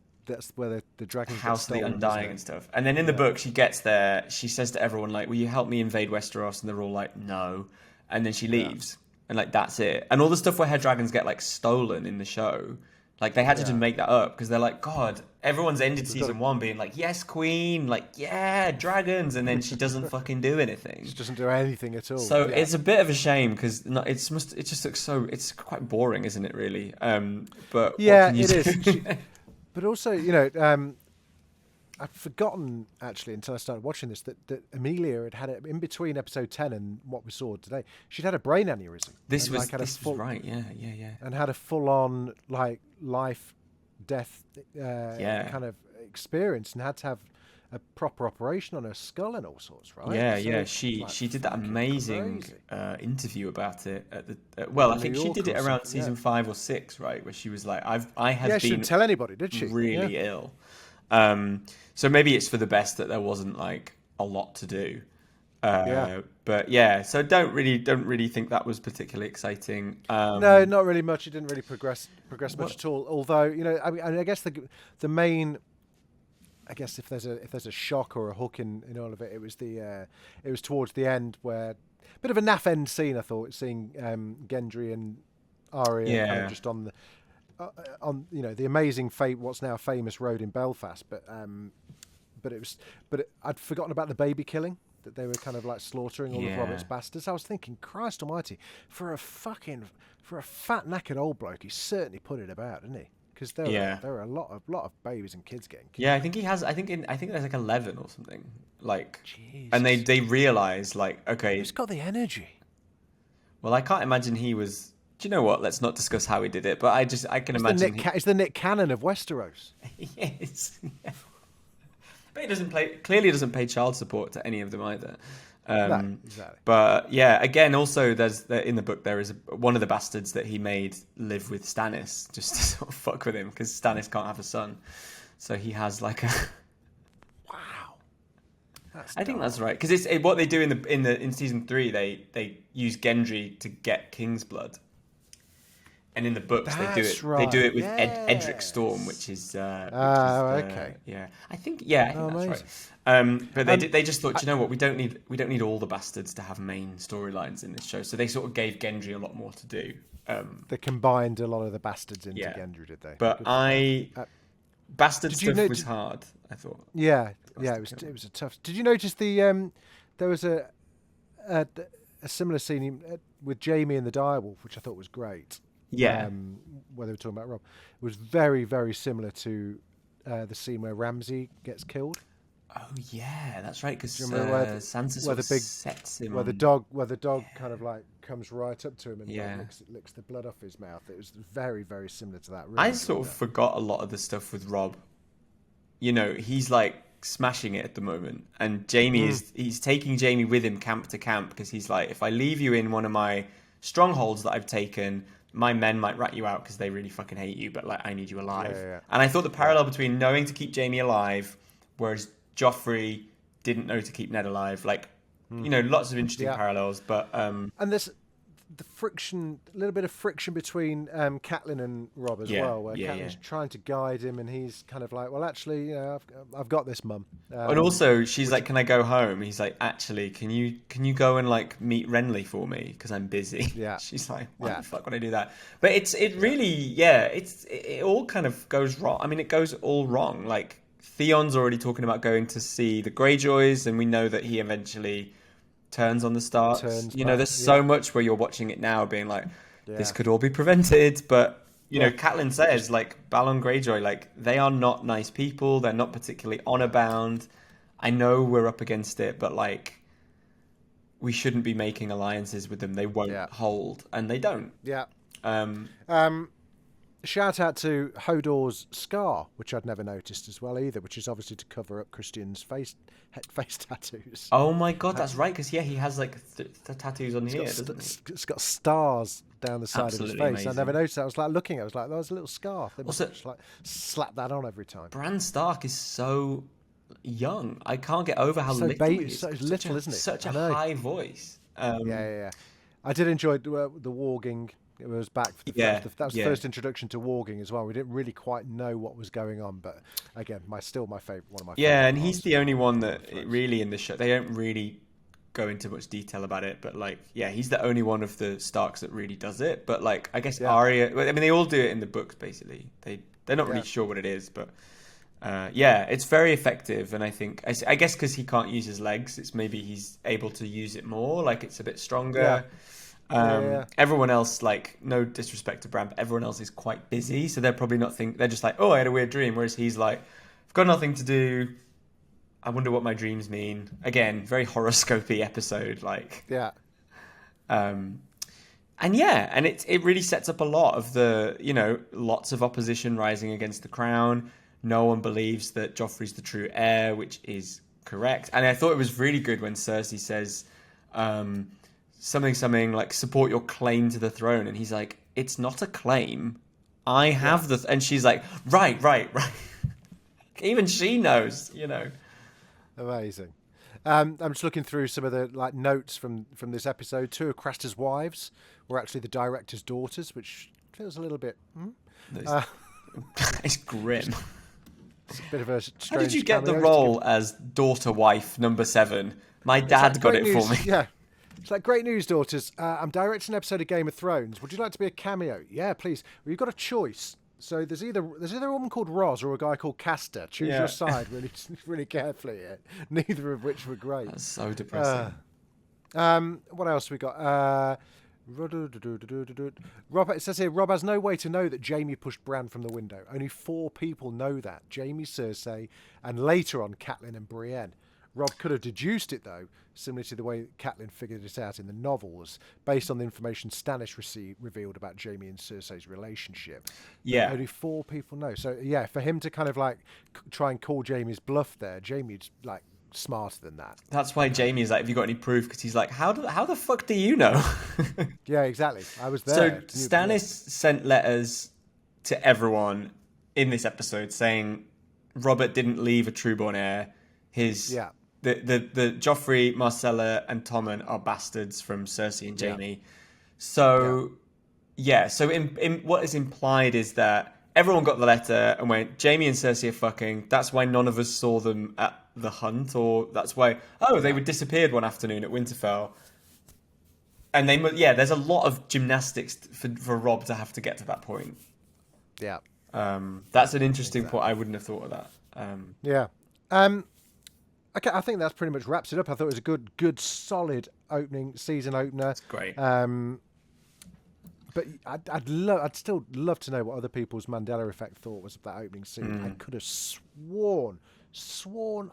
dragons
House of the Undying and stuff. And then in the book, she gets there. She says to everyone, like, will you help me invade Westeros? And they're all like, no. And then she leaves. And, like, that's it. And all the stuff where her dragons get, like, stolen in the show... Like, they had to just make that up, because they're like, God, everyone's ended season 1 being like, yes, queen, like, yeah, dragons, and then she doesn't fucking do anything.
She doesn't do anything at all.
So it's a bit of a shame, because it just looks so, it's quite boring, isn't it, really? But
yeah, it is. But also, you know, I'd forgotten, actually, until I started watching this, that Emilia had it in between episode 10 and what we saw today. She'd had a brain aneurysm.
This was right, yeah.
And had a full-on, like, life, death kind of experience, and had to have a proper operation on her skull and all sorts, right?
Yeah. She did that amazing interview about it at the I think she did it around season 5 or 6, right? Where she was like, I have been...
she didn't tell anybody, did she?
Really ill. So maybe it's for the best that there wasn't like a lot to do. But yeah, so don't really think that was particularly exciting.
No, not really much. It didn't really progress much at all. Although, you know, I guess the main, I guess if there's a shock or a hook in all of it, it was towards the end, where a bit of a naff end scene, I thought, seeing Gendry and Arya kind of just on the you know, the amazing what's now famous road in Belfast, but I'd forgotten about the baby killing, that they were kind of like slaughtering all of Robert's bastards. I was thinking, Christ Almighty, for a fat knackered old bloke, he certainly put it about, didn't he? Because there were a lot of babies and kids getting killed.
Yeah, I think he has. I think there's like 11 or something. Like, Jesus. And they realize, like, okay,
he's got the energy.
Well, I can't imagine he was. Do you know what? Let's not discuss how he did it, but I can imagine.
It's the Nick Cannon of Westeros.
Yes. Yeah. But he clearly doesn't pay child support to any of them either.
No, exactly.
But yeah, again, also in the book there is one of the bastards that he made live with Stannis just to sort of fuck with him, because Stannis can't have a son, so he has like a.
Wow.
I think that's right, because it's what they do in season 3. They use Gendry to get King's blood. And in the books, they do it with Edric Storm, which is
okay.
Yeah, I think that's right. But they just thought, you know what, we don't need all the bastards to have main storylines in this show, so they sort of gave Gendry a lot more to do.
They combined a lot of the bastards into Gendry, did they?
But bastard stuff was hard, I thought.
Yeah, it was a tough. Did you notice there was a similar scene with Jaime and the direwolf, which I thought was great.
Yeah,
where they were talking about Rob, it was very, very similar to the scene where Ramsay gets killed.
Oh yeah, that's right. Because Sansa sets him
where the dog kind of like comes right up to him and licks the blood off his mouth. It was very, very similar to that. Really
I sort of forgot a lot of the stuff with Rob. You know, he's like smashing it at the moment, and he's taking Jaime with him camp to camp, because he's like, if I leave you in one of my strongholds that I've taken, my men might rat you out because they really fucking hate you, but like, I need you alive. Yeah. And I thought the parallel between knowing to keep Jaime alive, whereas Joffrey didn't know to keep Ned alive, like, you know, lots of interesting parallels. But
and there's the friction, a little bit of friction between Catelyn and Rob as well, where Catelyn's trying to guide him, and he's kind of like, well, actually, you know, I've got this, Mum.
And also, she's like, can I go home? He's like, actually, can you go and like meet Renly for me, because I'm busy.
Yeah.
She's like, why the fuck would I do that? But it all kind of goes wrong. I mean, it goes all wrong. Like, Theon's already talking about going to see the Greyjoys, and we know that he eventually turns on the Starks. There's so much where you're watching it now being like, this could all be prevented, but you know, Catelyn says, like, Balon Greyjoy, like, they are not nice people. They're not particularly honor bound. I know we're up against it, but, like, we shouldn't be making alliances with them. They won't hold, and they don't.
Yeah. Shout out to Hodor's scar, which I'd never noticed as well either, which is obviously to cover up Christian's face tattoos.
Oh my god, that's right, because he has like tattoos on here, doesn't he?
It's got stars down the side
Absolutely
of his face.
amazing.
I never noticed that. I was like looking, I was like, there's a little scarf. They must just like slap that on every time.
Bran Stark is so young. I can't get over how little he is.
So little, isn't it?
Such a high voice.
Yeah. I did enjoy the warging. It was back for that was the first introduction to warging as well. We didn't really quite know what was going on, but again, one of my favorite.
Yeah, and he's the only one that really in the show. They don't really go into much detail about it, but like, yeah, he's the only one of the Starks that really does it. But like, I guess Arya. I mean, they all do it in the books basically. They're not really sure what it is, but it's very effective. And I guess because he can't use his legs, it's maybe he's able to use it more. Like it's a bit stronger. Everyone else, like, no disrespect to Bran, but everyone else is quite busy, so they're probably not they're just like, oh, I had a weird dream, whereas he's like, I've got nothing to do, I wonder what my dreams mean. Again, very horoscopy episode, like, and it really sets up a lot of the, you know, lots of opposition rising against the crown. No one believes that Joffrey's the true heir, which is correct. And I thought it was really good when Cersei says something like, support your claim to the throne, and he's like, it's not a claim, I have and she's like, right. Even she knows, you know.
Amazing. I'm just looking through some of the like notes from this episode. 2 of Craster's wives were actually the director's daughters, which feels a little bit
it's grim.
It's a bit of a strange.
How did you get the role as daughter wife number 7? My dad got it for me.
Yeah. It's like, great news, daughters. I'm directing an episode of Game of Thrones. Would you like to be a cameo? Yeah, please. Well, you've got a choice. So there's either a woman called Roz or a guy called Castor. Choose your side really carefully here. Neither of which were great.
That's so depressing.
What else we got? Rob, it says here, Rob has no way to know that Jaime pushed Bran from the window. Only 4 people know that. Jaime, Cersei, and later on Catelyn and Brienne. Rob could have deduced it, though, similar to the way Catelyn figured it out in the novels, based on the information Stannis revealed about Jaime and Cersei's relationship.
Yeah.
But only 4 people know. So, yeah, for him to kind of, like, try and call Jaime's bluff there, Jaime's, like, smarter than that.
That's why Jaime is like, have you got any proof? Because he's like, how the fuck do you know?
Yeah, exactly. I was there.
So Stannis sent letters to everyone in this episode saying Robert didn't leave a trueborn heir. The Joffrey, Marcella, and Tommen are bastards from Cersei and Jaime. So in what is implied is that everyone got the letter and went, Jaime and Cersei are fucking. That's why none of us saw them at the hunt, or that's why they were disappeared one afternoon at Winterfell. And there's a lot of gymnastics for Rob to have to get to that point.
Yeah.
That's an interesting point. I wouldn't have thought of that.
Okay, I think that's pretty much wraps it up. I thought it was a good, solid season opener.
It's great.
But I'd still love to know what other people's Mandela effect thought was of that opening scene. I could have sworn,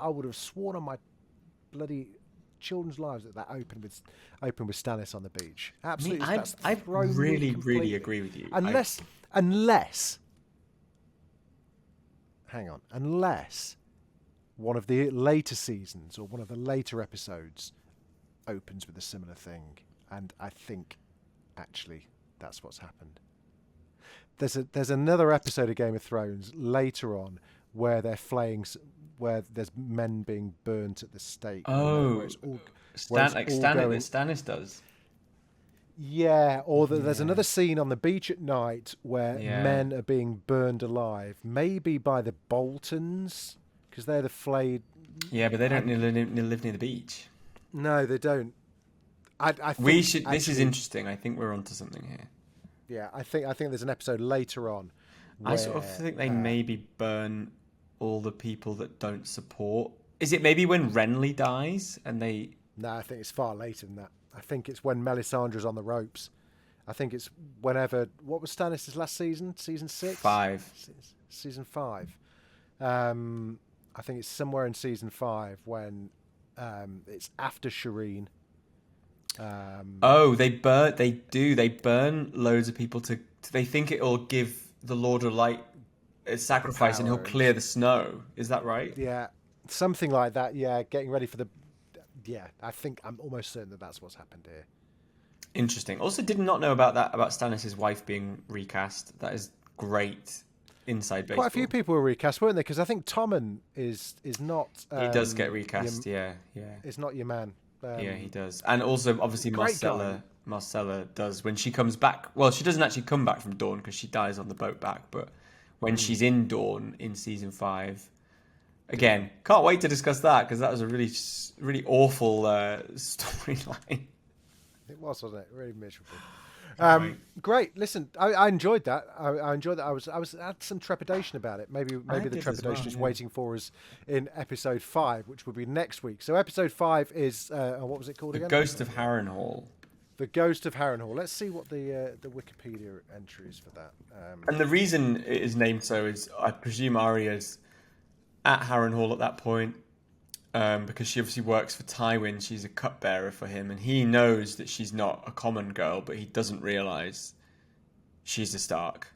I would have sworn on my bloody children's lives that opened with Stannis on the beach. Absolutely.
I really agree with you.
Unless one of the later seasons or one of the later episodes opens with a similar thing, and I think actually that's what's happened. There's another episode of Game of Thrones later on where they're flaying, where there's men being burnt at the stake.
Stannis does.
Yeah, or there's another scene on the beach at night where men are being burned alive, maybe by the Boltons, because they're the flayed.
Yeah, but they don't live near the beach.
No, they don't. I think
we should. Actually, this is interesting. I think we're onto something here.
Yeah, I think there's an episode later on.
I sort of think they maybe burn all the people that don't support. Is it maybe when Renly dies and they?
No, I think it's far later than that. I think it's when Melisandre's on the ropes, I think it's whenever. What was Stannis' last season? Season 6?
5.
Season 5. I think it's somewhere in season 5 when it's after Shireen.
They burn loads of people to. They think it'll give the Lord of Light a sacrifice and he'll clear the snow. Is that right?
Yeah, something like that. Yeah, getting ready for the. Yeah, I think I'm almost certain that that's what's happened here.
Interesting. Also, did not know about Stannis' wife being recast. That is great inside baseball.
Quite a few people were recast, weren't they? Because I think Tommen is not.
He does get recast. Yeah.
It's not your man.
Yeah, he does. And also, obviously, Marcella does when she comes back. Well, she doesn't actually come back from Dawn because she dies on the boat back. But when she's in Dawn in season 5, again, can't wait to discuss that because that was a really, really awful storyline.
It was, wasn't it? Really miserable. Great. Listen, I enjoyed that. I enjoyed that. I had some trepidation about it. Maybe the trepidation is waiting for us in episode 5, which will be next week. So episode 5 is what was it called again?
The Ghost of Harrenhal.
The Ghost of Harrenhal. Let's see what the Wikipedia entry is for that.
And the reason it is named so is I presume Arya's at Harrenhal at that point. Because she obviously works for Tywin, she's a cupbearer for him, and he knows that she's not a common girl, but he doesn't realise she's a Stark.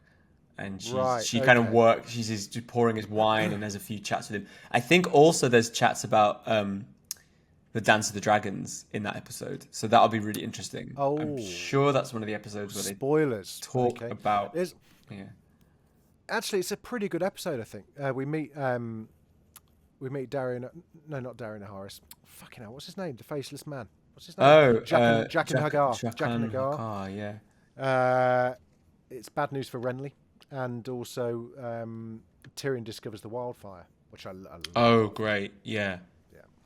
And she kind of works, she's just pouring his wine, and there's a few chats with him. I think also there's chats about the Dance of the Dragons in that episode, so that'll be really interesting. I'm sure that's one of the episodes where
spoilers
talk about...
Actually, it's a pretty good episode, I think. We meet Darian. No, not Darian Harris. Fucking hell, what's his name? The faceless man. What's his name? Jack and Hagar. Jack and Hagar.
Yeah.
It's bad news for Renly, and also Tyrion discovers the wildfire, which I love.
Oh, great! Yeah.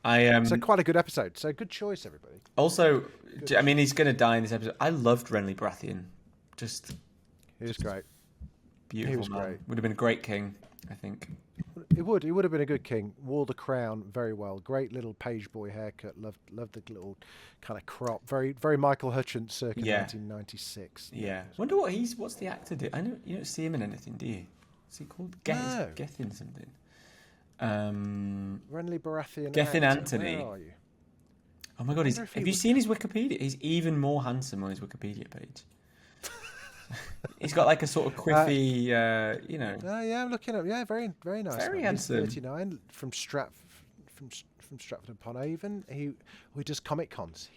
So quite a good episode. So good choice, everybody.
Also, I mean, he's going to die in this episode. I loved Renly Baratheon.
He was great.
Beautiful. He was great. Would have been a great king, I think.
It would have been a good king. Wore the crown very well. Great little page boy haircut. Loved the little kind of crop. Very very Michael Hutchence circa 1996.
Yeah. Wonder what's the actor do? I know you don't see him in anything, do you? Is he called Gethin something?
Renly Baratheon.
Gethin Anthony.
Where are you?
Oh my god! Have you seen his Wikipedia? He's even more handsome on his Wikipedia page. He's got like a sort of quiffy,
yeah, I'm looking up. Yeah, very, very nice.
Very handsome.
39 from Stratford upon Avon. He does Comic Cons.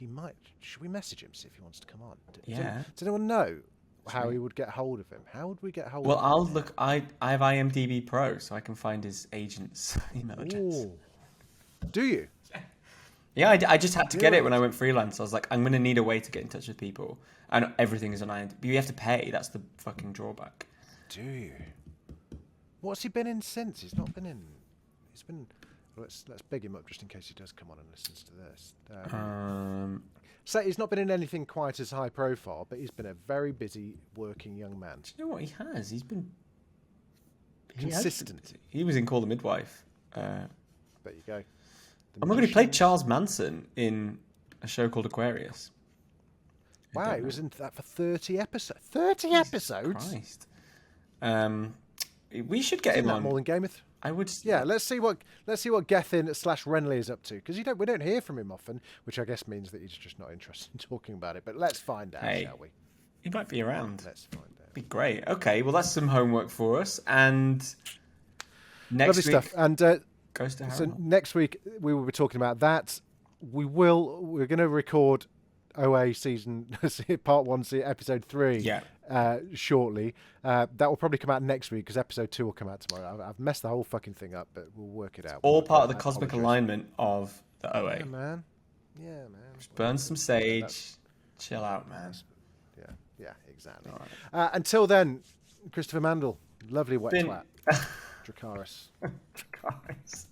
Should we message him see if he wants to come on? Does anyone know how he would get hold of him? How would we get hold of him?
Well, I'll look. I have IMDb Pro, so I can find his agent's email address.
Ooh. Do you?
Yeah, I just had to get it when I went freelance. I was like, I'm going to need a way to get in touch with people. And everything is on IMDb. But you have to pay. That's the fucking drawback.
Do you? What's he been in since? He's not been in... He's been... Let's big him up just in case he does come on and listens to this. So he's not been in anything quite as high profile, but he's been a very busy working young man.
Do you know what he has? He's been...
consistent.
He was in Call the Midwife.
There you go.
Oh my god, he played Charles Manson in a show called Aquarius.
Wow, he was in that for 30 episodes. 30 episodes?
Christ. We should get him on.
More than Game of Thrones.
I would.
Yeah, let's see what Gethin / Renly is up to, because we don't hear from him often, which I guess means that he's just not interested in talking about it. But let's find out, shall we?
He might be around.
Let's find out.
Be great. Okay, well that's some homework for us, and next
lovely
week,
stuff. And so next week we will be talking about that. We're going to record OA season part 1, episode 3 shortly. That will probably come out next week because episode 2 will come out tomorrow. I've messed the whole fucking thing up, but we'll work it out.
All part of the cosmic alignment of the OA.
Yeah, man.
Just burn some sage. Chill out, man.
Yeah, exactly. Right. Until then, Christopher Mandle, lovely wet twat. Dracarys.
Dracarys.